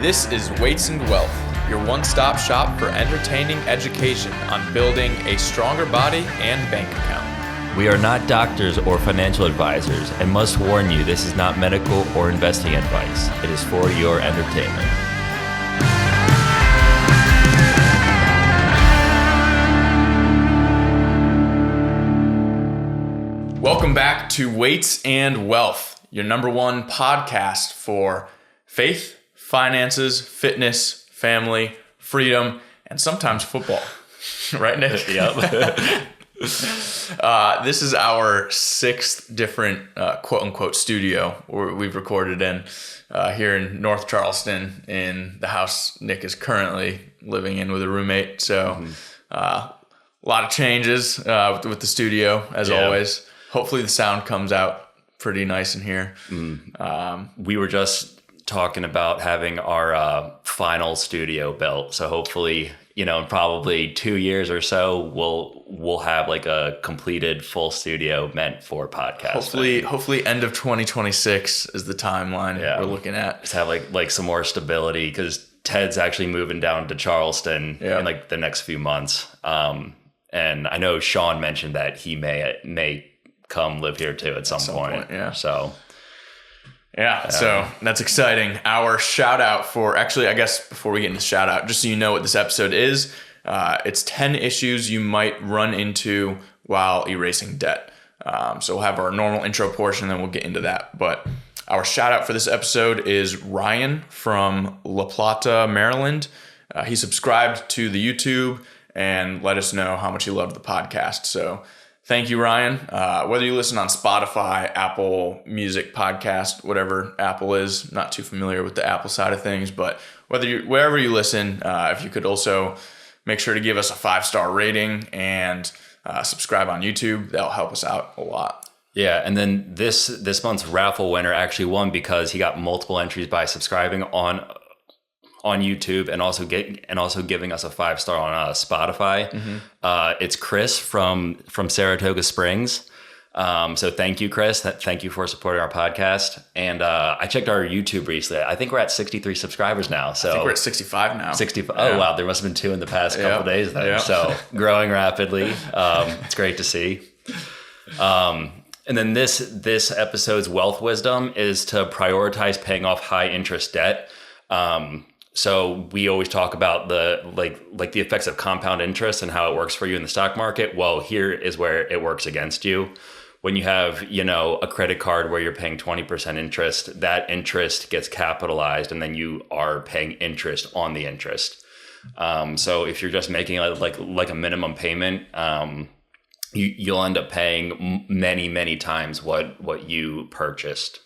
This is Weights and Wealth, your one-stop shop for entertaining education on building a stronger body and bank account. We are not doctors or financial advisors and must warn you this is not medical or investing advice. It is for your entertainment. Welcome back to Weights and Wealth, your number one podcast for faith, finances, fitness, family, freedom, and sometimes football. Right, Nick? Yep. This is our sixth different quote-unquote studio where we've recorded in here in North Charleston in the house Nick is currently living in with a roommate. So a lot of changes with the studio, as always. Hopefully the sound comes out pretty nice in here. We were just talking about having our final studio built. So hopefully, in probably 2 years or so, we'll have like a completed full studio meant for podcasting. Hopefully end of 2026 is the timeline we're looking at. Just have like some more stability because Ted's actually moving down to Charleston in like the next few months. And I know Sean mentioned that he may come live here too at some point. Yeah. So that's exciting. Our shout out for, actually, I guess before we get into shout out, just so you know what this episode is, it's 10 issues you might run into while erasing debt. So we'll have our normal intro portion, then we'll get into that. But our shout out for this episode is Ryan from La Plata, Maryland. He subscribed to the YouTube and let us know how much he loved the podcast. So thank you, Ryan. Whether you listen on Spotify, Apple Music Podcast, whatever Apple is, not too familiar with the Apple side of things, but wherever you listen, if you could also make sure to give us a 5-star rating and subscribe on YouTube, that'll help us out a lot. Yeah, and then this month's raffle winner actually won because he got multiple entries by subscribing on YouTube and also giving us a 5-star on Spotify. It's Chris from Saratoga Springs. So thank you, Chris. Thank you for supporting our podcast. And I checked our YouTube recently. I think we're at 63 subscribers now. So I think we're at 65 now. 65. Oh, wow. There must have been 2 in the past couple of days then. Yep. So growing rapidly. It's great to see. And then this episode's wealth wisdom is to prioritize paying off high interest debt. So we always talk about the the effects of compound interest and how it works for you in the stock market. Well, here is where it works against you. When you have, a credit card where you're paying 20% interest, that interest gets capitalized and then you are paying interest on the interest. So if you're just making like a minimum payment, you'll end up paying many, many times what you purchased.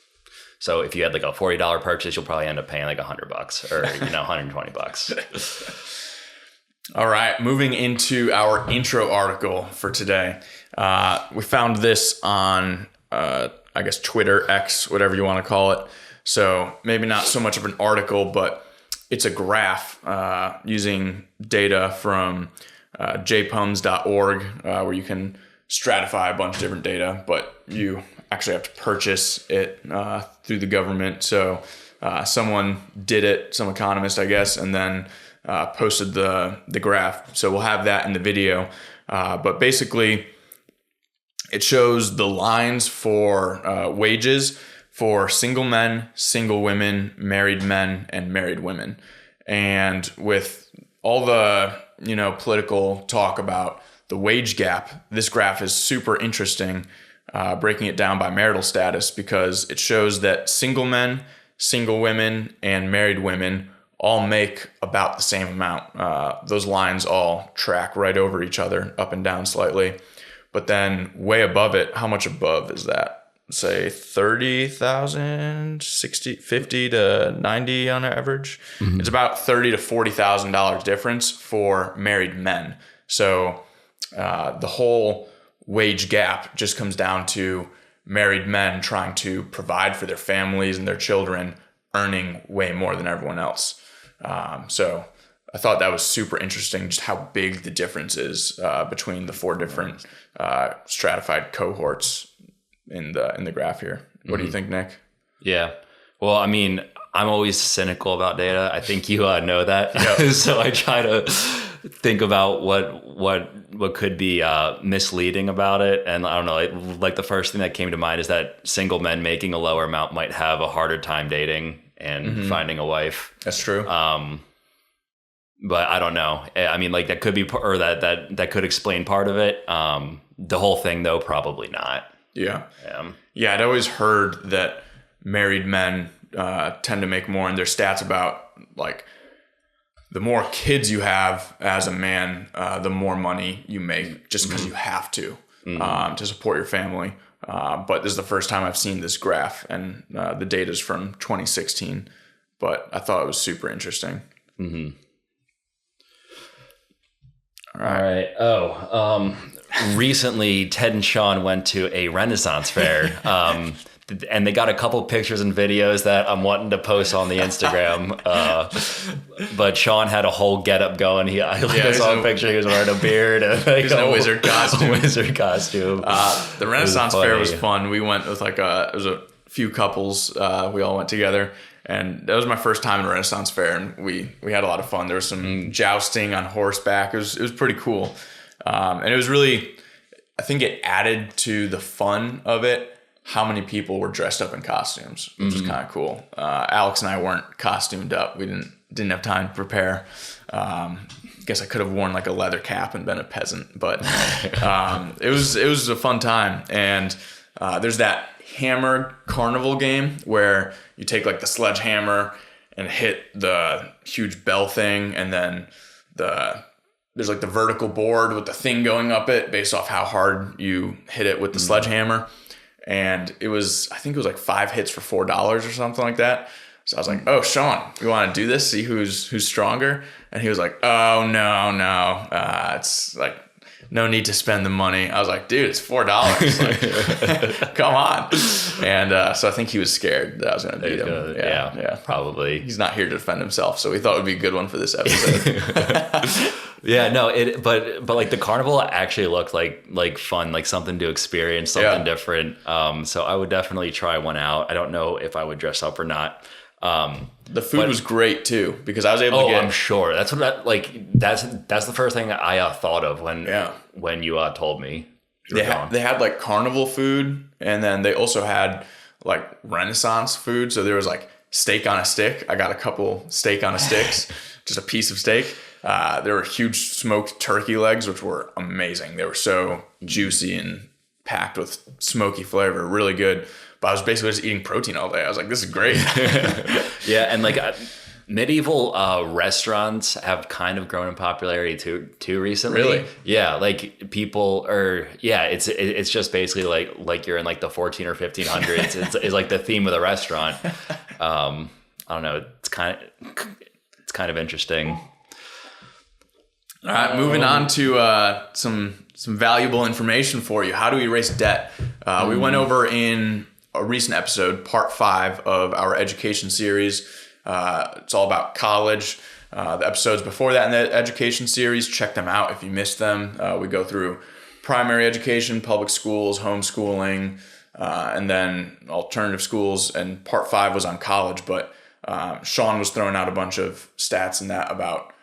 So if you had like a $40 purchase, you'll probably end up paying like $100 or $120. All right, moving into our intro article for today. We found this on, I guess, Twitter, X, whatever you want to call it. So maybe not so much of an article, but it's a graph using data from jpums.org where you can stratify a bunch of different data, but you actually have to purchase it through the government. So someone did it, some economist, I guess, and then posted the graph. So we'll have that in the video. But basically, it shows the lines for wages for single men, single women, married men, and married women. And with all the political talk about the wage gap, this graph is super interesting. Breaking it down by marital status because it shows that single men, single women, and married women all make about the same amount. Those lines all track right over each other, up and down slightly. But then way above it, how much above is that? Say 30,000, 60, 50 to 90 on average. Mm-hmm. It's about $30,000 to $40,000 difference for married men. So the whole wage gap just comes down to married men trying to provide for their families and their children, earning way more than everyone else. So I thought that was super interesting, just how big the difference is between the 4 different stratified cohorts in the graph here. What do you think, Nick? Yeah. Well, I mean, I'm always cynical about data. I think you know that. Yep. So I try to think about what could be misleading about it. And I don't know, like the first thing that came to mind is that single men making a lower amount might have a harder time dating and finding a wife. That's true. But I don't know. I mean, like that could be, or that could explain part of it. The whole thing, though, probably not. Yeah. I'd always heard that married men tend to make more, and there's stats about like the more kids you have as a man, the more money you make, just because you have to support your family. But this is the first time I've seen this graph, and the data is from 2016. But I thought it was super interesting. All right. Recently, Ted and Sean went to a Renaissance fair, and they got a couple pictures and videos that I'm wanting to post on the Instagram. But Sean had a whole getup going. I saw a picture. He was wearing a beard and he's in a wizard costume. The Renaissance fair was fun. We went with it was a few couples. We all went together. And that was my first time in a Renaissance fair, and we had a lot of fun. There was some jousting on horseback. It was pretty cool. And it was really, I think it added to the fun of it, how many people were dressed up in costumes, which is kind of cool. Alex and I weren't costumed up. We didn't have time to prepare. Guess I could have worn like a leather cap and been a peasant, but it was a fun time. And there's that hammer carnival game where you take like the sledgehammer and hit the huge bell thing, and then there's like the vertical board with the thing going up it based off how hard you hit it with the sledgehammer. And I think it was like 5 hits for $4 or something like that. So I was like, "Oh, Sean, we want to do this? See who's stronger?" And he was like, "Oh, no, it's like no need to spend the money." I was like, "Dude, it's $4. Like, come on." And so I think he was scared that I was going to beat him. Yeah, probably. He's not here to defend himself, so we thought it would be a good one for this episode. Yeah, no, but like the carnival actually looked like fun, like something to experience, something different. So I would definitely try one out. I don't know if I would dress up or not. The food was great too, because I was able to get. I'm sure that's that's the first thing I thought of when you told me. They had like carnival food, and then they also had like Renaissance food. So there was like steak on a stick. I got a couple steak on a sticks, just a piece of steak. There were huge smoked turkey legs, which were amazing. They were so juicy and packed with smoky flavor, really good. But I was basically just eating protein all day. I was like, this is great. Yeah, and like medieval restaurants have kind of grown in popularity too recently. Really? Yeah, like people are. Yeah, it's just basically like you're in like the 14 or 1500s. It's like the theme of the restaurant. I don't know. It's kind of interesting. All right, moving on to some valuable information for you. How do we erase debt? We went over in a recent episode, part 5 of our education series. It's all about college. The episodes before that in the education series, check them out if you missed them. We go through primary education, public schools, homeschooling, and then alternative schools. And part 5 was on college, but Sean was throwing out a bunch of stats in that about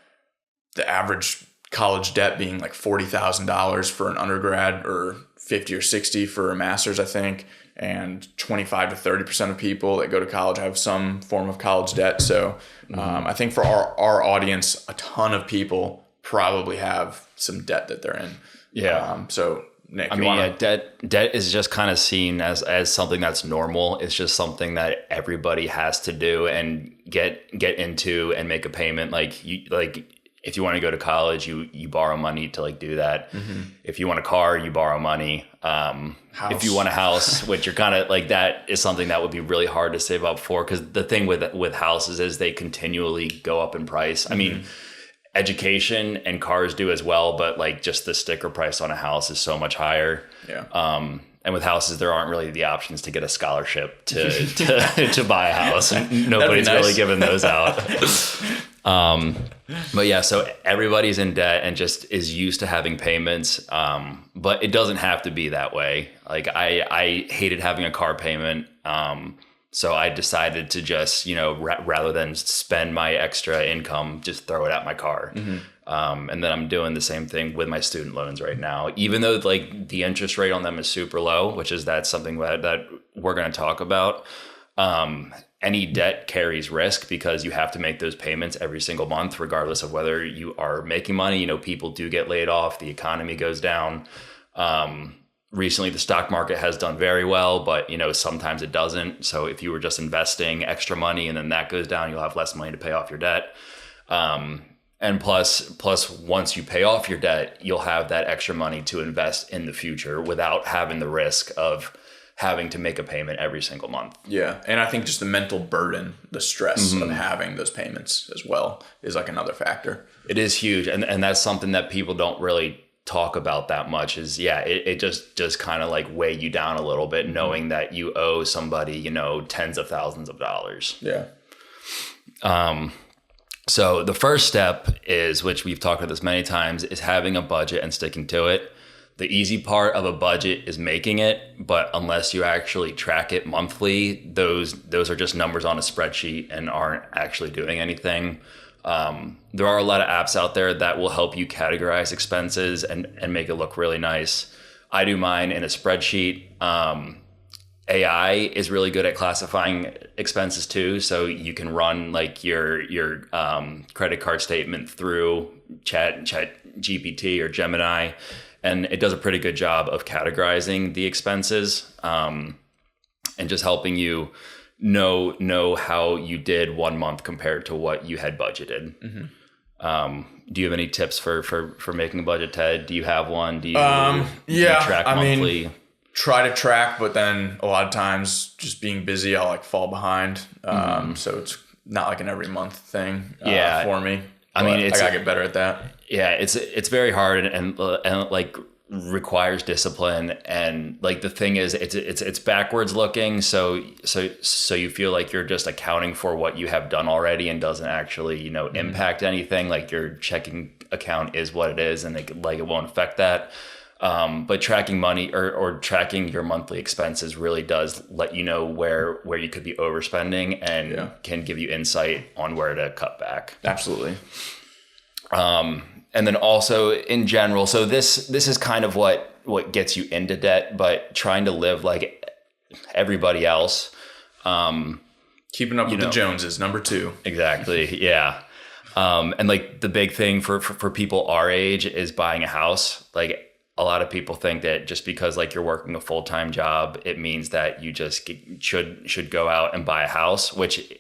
the average college debt being like $40,000 for an undergrad, or 50 or 60 for a master's, I think. And 25 to 30% of people that go to college have some form of college debt. So I think for our audience, a ton of people probably have some debt that they're in. Yeah. So Nick, debt is just kind of seen as something that's normal. It's just something that everybody has to do and get into and make a payment. If you want to go to college, you borrow money to like do that. Mm-hmm. If you want a car, you borrow money. If you want a house, which you're kind of like, that is something that would be really hard to save up for, because the thing with houses is they continually go up in price. Mm-hmm. I mean, education and cars do as well, but like just the sticker price on a house is so much higher. Yeah. And with houses, there aren't really the options to get a scholarship to buy a house. Nobody's really giving those out. But yeah, so everybody's in debt and just is used to having payments. But it doesn't have to be that way. Like I hated having a car payment. So I decided to just, rather than spend my extra income, just throw it at my car. And then I'm doing the same thing with my student loans right now, even though like the interest rate on them is super low, that's something that we're going to talk about. Any debt carries risk because you have to make those payments every single month, regardless of whether you are making money. People do get laid off. The economy goes down. Recently, the stock market has done very well, but sometimes it doesn't. So if you were just investing extra money and then that goes down, you'll have less money to pay off your debt. And plus, once you pay off your debt, you'll have that extra money to invest in the future without having the risk of having to make a payment every single month. Yeah, and I think just the mental burden, the stress of having those payments as well is like another factor. It is huge, and that's something that people don't really talk about that much is it just kind of like weigh you down a little bit knowing that you owe somebody tens of thousands of dollars. So the first step is, which we've talked about this many times, is having a budget and sticking to it. The easy part of a budget is making it, but unless you actually track it monthly, those are just numbers on a spreadsheet and aren't actually doing anything. There are a lot of apps out there that will help you categorize expenses and make it look really nice. I do mine in a spreadsheet. AI is really good at classifying expenses too. So you can run like your credit card statement through Chat GPT or Gemini, and it does a pretty good job of categorizing the expenses and just helping you know how you did 1 month compared to what you had budgeted. Do you have any tips for making a budget, Ted? Do you have one? Do you track monthly? Try to track, but then a lot of times just being busy, I'll like fall behind. So it's not like an every month thing for me. I gotta get better at that. Yeah, it's very hard and like requires discipline, and like the thing is it's backwards looking, so you feel like you're just accounting for what you have done already and doesn't actually impact anything. Like your checking account is what it is, and it won't affect that. But tracking money or tracking your monthly expenses really does let you know where you could be overspending and can give you insight on where to cut back. Absolutely. And then also in general, so this is kind of what gets you into debt, but trying to live like everybody else. Keeping up with the Joneses, number 2. Exactly. Yeah. And like the big thing for people our age is buying a house. Like a lot of people think that just because like you're working a full-time job, it means that you just should go out and buy a house, which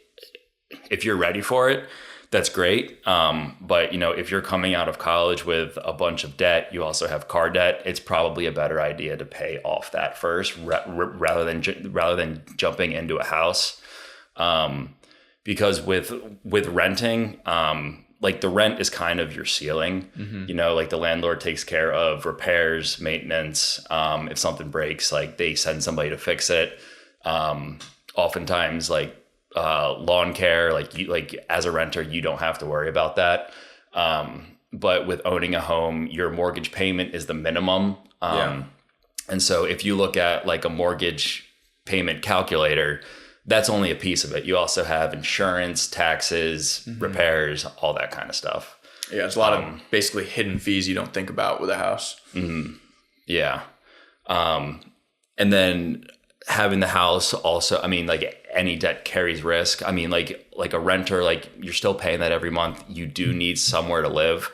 if you're ready for it, that's great. But if you're coming out of college with a bunch of debt, you also have car debt, it's probably a better idea to pay off that first rather than jumping into a house. Because with renting, like the rent is kind of your ceiling, like the landlord takes care of repairs, maintenance. If something breaks, like they send somebody to fix it. Oftentimes like lawn care, like as a renter, you don't have to worry about that. But with owning a home, your mortgage payment is the minimum. And so if you look at like a mortgage payment calculator, that's only a piece of it. You also have insurance, taxes, repairs, all that kind of stuff. Yeah, there's a lot of basically hidden fees you don't think about with a house. Yeah. And then having the house also, like any debt carries risk. Like a renter, like you're still paying that every month. You do need somewhere to live.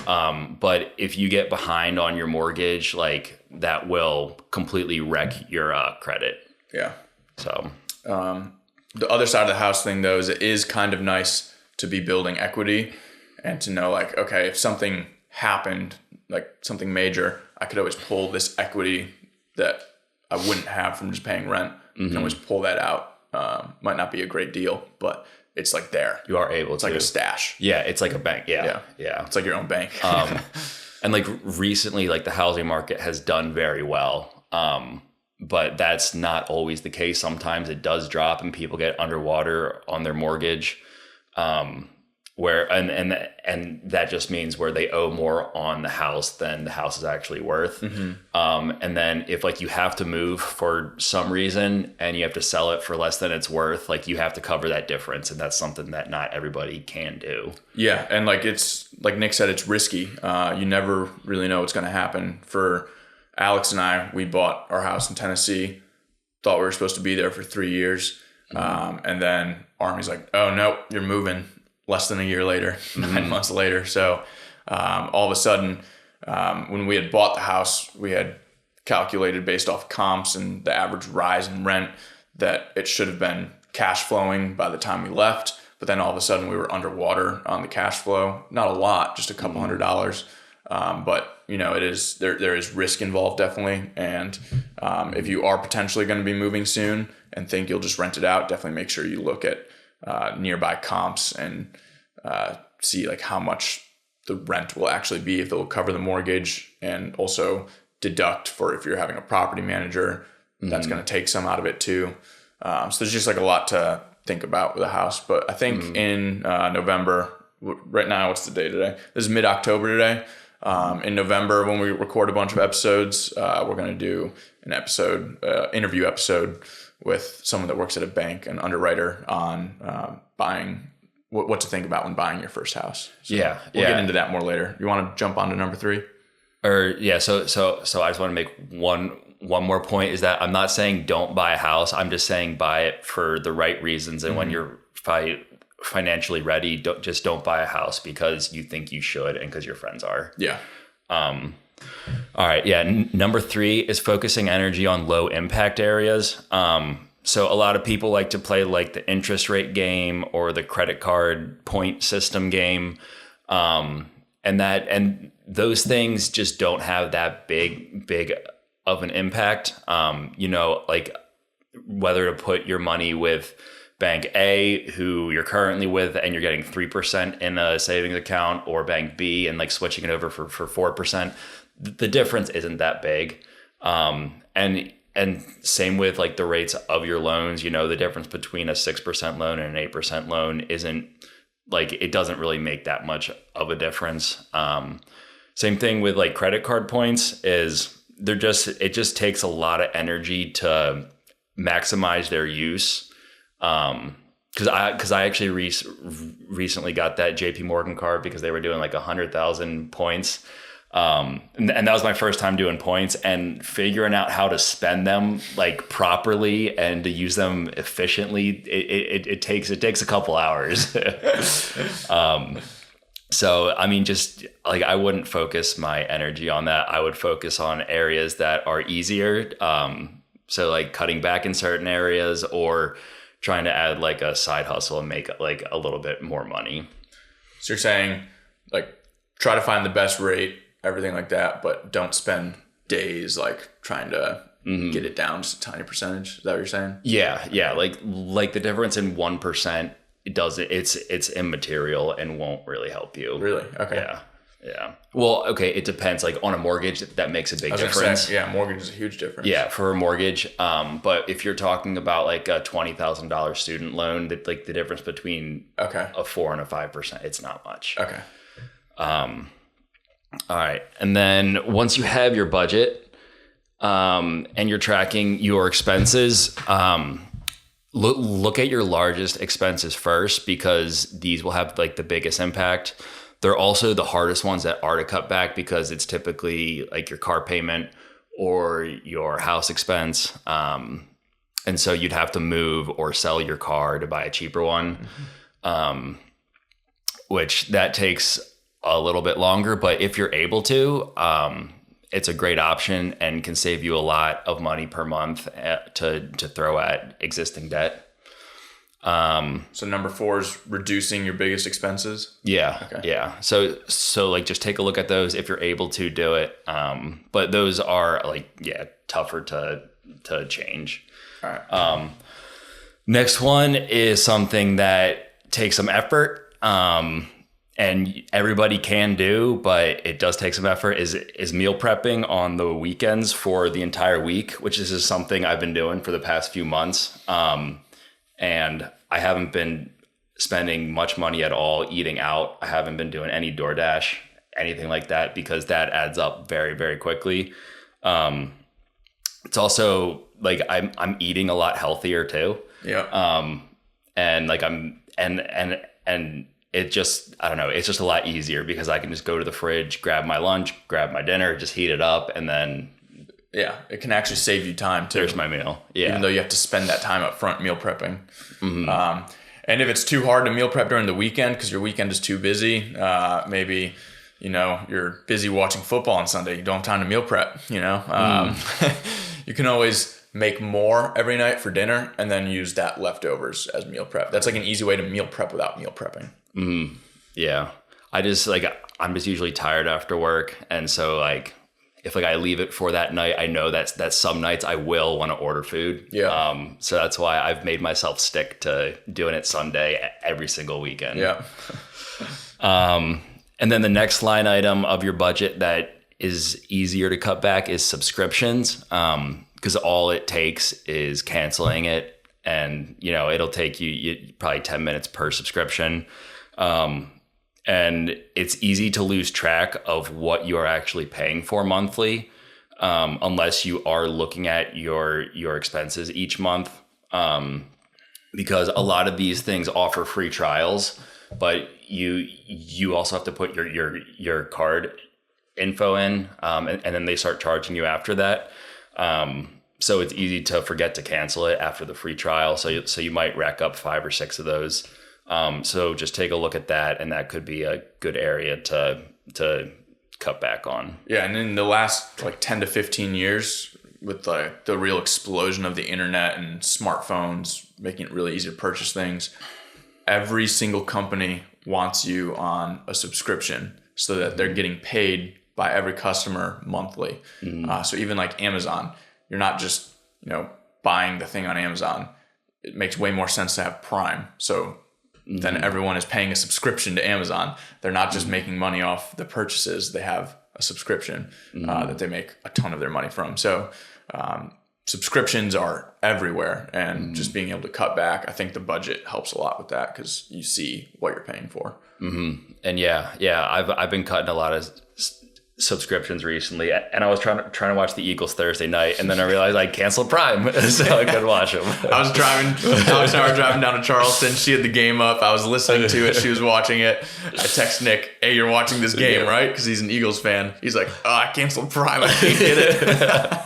But if you get behind on your mortgage, like that will completely wreck your credit. Yeah. So the other side of the house thing though is it is kind of nice to be building equity and to know like, okay, if something happened, like something major, I could always pull this equity that I wouldn't have from just paying rent. I can always pull that out. Might not be a great deal, but it's like there. You are able to. It's like a stash. Yeah, it's like a bank. Yeah. It's like your own bank. And like recently, like the housing market has done very well. But that's not always the case. Sometimes it does drop and people get underwater on their mortgage. where and that just means where they owe more on the house than the house is actually worth. And then if like you have to move for some reason and you have to sell it for less than it's worth, like you have to cover that difference, and that's something that not everybody can do. Yeah, and like it's like Nick said, it's risky. You never really know what's going to happen. For Alex and I, we bought our house in Tennessee, thought we were supposed to be there for 3 years, and then Army's like, "Oh no, you're moving." Less than a year later, 9 months later. So all of a sudden, when we had bought the house, we had calculated based off comps and the average rise in rent that it should have been cash flowing by the time we left. But then all of a sudden we were underwater on the cash flow. Not a lot, just a couple $100. But you know, it is there is risk involved definitely. And if you are potentially going to be moving soon and think you'll just rent it out, definitely make sure you look at nearby comps and see like how much the rent will actually be, if it will cover the mortgage, and also deduct for if you're having a property manager, that's going to take some out of it too. So there's just like a lot to think about with a house. But I think in November, right now, what's the day today? This is mid-October today. In November, when we record a bunch of episodes, we're going to do an interview episode with someone that works at a bank, an underwriter, on buying, what to think about when buying your first house. So we'll get into that more later. You want to jump on to number 3? So I just want to make one more point, is that I'm not saying don't buy a house. I'm just saying buy it for the right reasons. And when you're financially ready, don't buy a house because you think you should and because your friends are. Yeah. All right. Yeah. Number 3 is focusing energy on low impact areas. So a lot of people like to play like the interest rate game or the credit card point system game. And those things just don't have that big of an impact. Like whether to put your money with Bank A, who you're currently with, and you're getting 3% in a savings account, or Bank B and like switching it over for 4%. The difference isn't that big. And same with like the rates of your loans. The difference between a 6% loan and an 8% loan isn't like, it doesn't really make that much of a difference. Same thing with like credit card points, is it just takes a lot of energy to maximize their use. Cause I actually recently got that JP Morgan card because they were doing like 100,000 points. And that was my first time doing points, and figuring out how to spend them like properly and to use them efficiently. It takes a couple hours. So, I mean, just like, I wouldn't focus my energy on that. I would focus on areas that are easier. So like cutting back in certain areas, or trying to add like a side hustle and make like a little bit more money. So you're saying like try to find the best rate, everything like that, but don't spend days like trying to get it down just a tiny percentage. Is that what you're saying? Yeah. Like the difference in 1%, it's immaterial and won't really help you. Really? Okay. Yeah. Well, okay. It depends. Like on a mortgage, that makes a big difference. Yeah. Mortgage is a huge difference. Yeah. For a mortgage. But if you're talking about like a $20,000 student loan, that like the difference between a 4 and a 5%, it's not much. Okay. All right. And then once you have your budget, and you're tracking your expenses, look at your largest expenses first, because these will have like the biggest impact. They're also the hardest ones that are to cut back, because it's typically like your car payment or your house expense. And so you'd have to move or sell your car to buy a cheaper one, which that takes a little bit longer. But if you're able to, it's a great option and can save you a lot of money per month to throw at existing debt. So number 4 is reducing your biggest expenses. Yeah. Okay. Yeah. So like just take a look at those if you're able to do it. But those are like, tougher to change. All right. Next one is something that takes some effort. And everybody can do, but it does take some effort, is meal prepping on the weekends for the entire week, which is something I've been doing for the past few months. And I haven't been spending much money at all eating out. I haven't been doing any DoorDash, anything like that, because that adds up very, very quickly. It's also like I'm eating a lot healthier too. Yeah. And like and it just, I don't know, it's just a lot easier because I can just go to the fridge, grab my lunch, grab my dinner, just heat it up, and then yeah, it can actually save you time too. There's my meal. Yeah. Even though you have to spend that time up front meal prepping. And if it's too hard to meal prep during the weekend because your weekend is too busy, maybe, you're busy watching football on Sunday. You don't have time to meal prep, You can always make more every night for dinner and then use that leftovers as meal prep. That's like an easy way to meal prep without meal prepping. Yeah. I'm just usually tired after work. And so like, if like I leave it for that night, I know that some nights I will want to order food. Yeah. So that's why I've made myself stick to doing it Sunday every single weekend. Yeah. And then the next line item of your budget that is easier to cut back is subscriptions. Because all it takes is canceling it, and it'll take you probably 10 minutes per subscription. And it's easy to lose track of what you're actually paying for monthly, unless you are looking at your expenses each month. Because a lot of these things offer free trials, but you also have to put your card info in, and then they start charging you after that. So it's easy to forget to cancel it after the free trial. So you might rack up 5 or 6 of those. So just take a look at that, and that could be a good area to cut back on. Yeah, and in the last 10 to 15 years, with the real explosion of the internet and smartphones making it really easy to purchase things, every single company wants you on a subscription so that they're getting paid by every customer monthly. So even like Amazon, you're not just buying the thing on Amazon. It makes way more sense to have Prime. So then everyone is paying a subscription to Amazon. They're not just making money off the purchases. They have a subscription that they make a ton of their money from. So subscriptions are everywhere, and just being able to cut back, I think the budget helps a lot with that because you see what you're paying for. And I've been cutting a lot of subscriptions recently, and I was trying to watch the Eagles Thursday night, and then I realized I canceled Prime, so I couldn't watch them. Alex and I were driving down to Charleston. She had the game up. I was listening to it. She was watching it. I text Nick, "Hey, you're watching this game, right?" Because he's an Eagles fan. He's like, "Oh, I canceled Prime. I can't get it."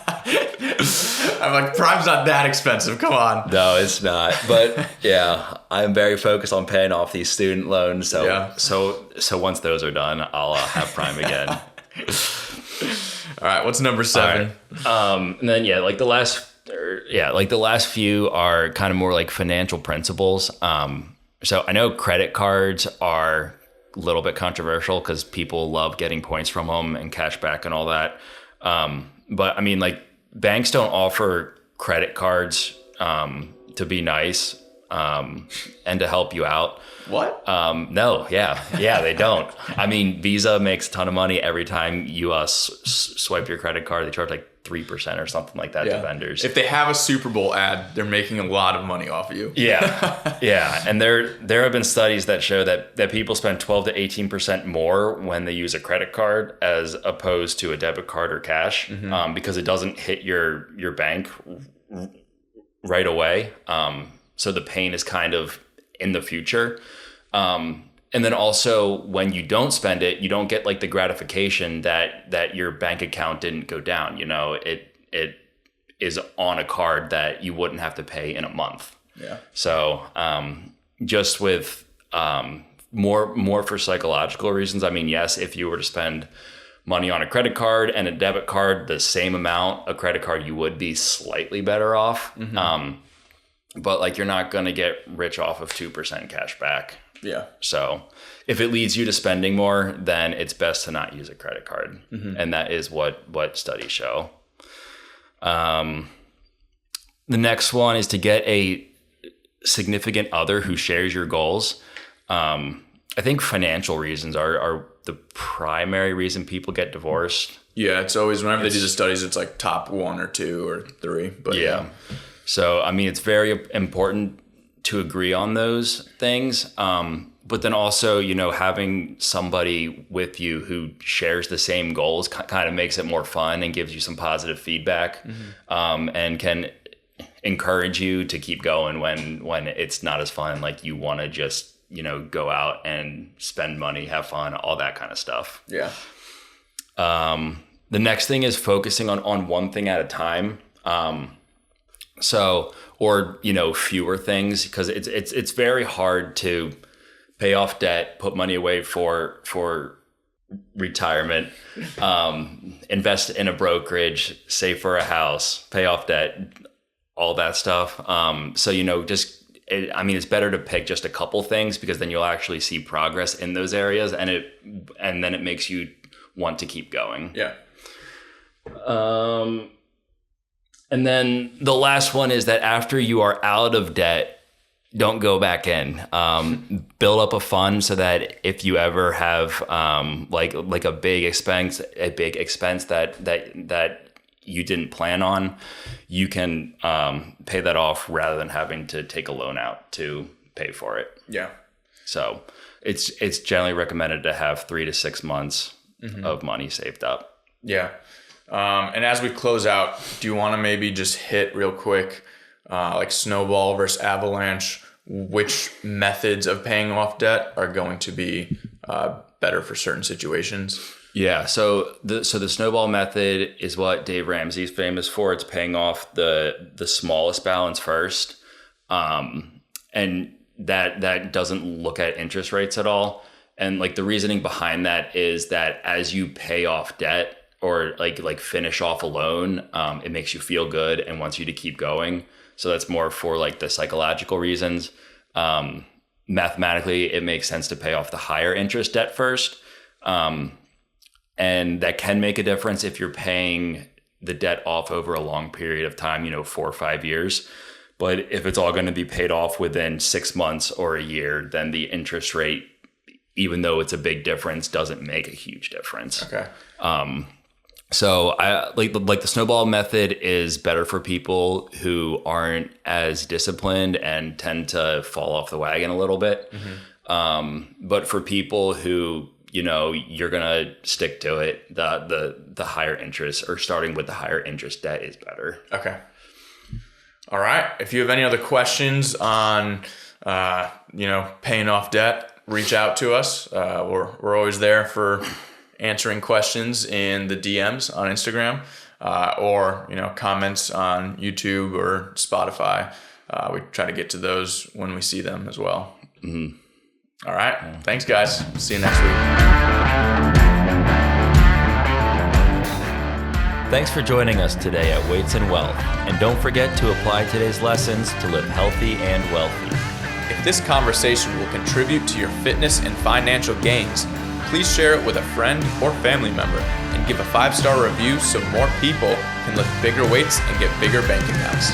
I'm like, Prime's not that expensive. Come on. No, it's not. But yeah, I'm very focused on paying off these student loans. So once those are done, I'll have Prime again. All right, what's number 7? And then the last few are kind of more like financial principles. So I know credit cards are a little bit controversial because people love getting points from them and cash back and all that. But I mean, banks don't offer credit cards to be nice and to help you out. What? No, yeah, they don't. I mean, Visa makes a ton of money every time you swipe your credit card. They charge 3% or something like that to vendors. If they have a Super Bowl ad, they're making a lot of money off of you. Yeah. And there have been studies that show that people spend 12 to 18% more when they use a credit card as opposed to a debit card or cash, because it doesn't hit your bank right away. So the pain is kind of in the future. And then also when you don't spend it, you don't get the gratification that your bank account didn't go down. It is on a card that you wouldn't have to pay in a month. Yeah. So just with more for psychological reasons. I mean, yes, if you were to spend money on a credit card and a debit card, the same amount, a credit card, you would be slightly better off. But you're not going to get rich off of 2% cash back. Yeah. So if it leads you to spending more, then it's best to not use a credit card. And that is what studies show. The next one is to get a significant other who shares your goals. I think financial reasons are the primary reason people get divorced. Yeah, it's always, whenever they do the studies, it's top 1 or 2 or 3. But yeah. So, I mean, it's very important to agree on those things. But then also, having somebody with you who shares the same goals kind of makes it more fun and gives you some positive feedback, and can encourage you to keep going when it's not as fun. Like you want to just, go out and spend money, have fun, all that kind of stuff. Yeah. The next thing is focusing on one thing at a time. Fewer things, because it's very hard to pay off debt, put money away for retirement, invest in a brokerage, save for a house, pay off debt, all that stuff. It's better to pick just a couple things, because then you'll actually see progress in those areas, and then it makes you want to keep going. Yeah. And then the last one is that after you are out of debt, don't go back in. Build up a fund so that if you ever have like a big expense that you didn't plan on, you can pay that off rather than having to take a loan out to pay for it. Yeah. So it's generally recommended to have 3 to 6 months of money saved up. Yeah. And as we close out, do you want to maybe just hit real quick, like Snowball versus Avalanche, which methods of paying off debt are going to be better for certain situations? Yeah. So the Snowball method is what Dave Ramsey's famous for. It's paying off the smallest balance first. And that doesn't look at interest rates at all. And like the reasoning behind that is that as you pay off debt, or like finish off a loan, it makes you feel good and wants you to keep going. So that's more for like the psychological reasons. Mathematically, it makes sense to pay off the higher interest debt first. And that can make a difference if you're paying the debt off over a long period of time, 4 or 5 years. But if it's all going to be paid off within 6 months or a year, then the interest rate, even though it's a big difference, doesn't make a huge difference. Okay. So I like the Snowball method is better for people who aren't as disciplined and tend to fall off the wagon a little bit. But for people who, you're going to stick to it, the higher interest, or starting with the higher interest debt, is better. Okay. All right. If you have any other questions on, paying off debt, reach out to us. We're always there for answering questions in the DMs on Instagram, or comments on YouTube or Spotify. We try to get to those when we see them as well. All right. Thanks, guys. See you next week. Thanks for joining us today at Weights and Wealth. And don't forget to apply today's lessons to live healthy and wealthy. If this conversation will contribute to your fitness and financial gains, please share it with a friend or family member, and give a 5-star review so more people can lift bigger weights and get bigger bank accounts.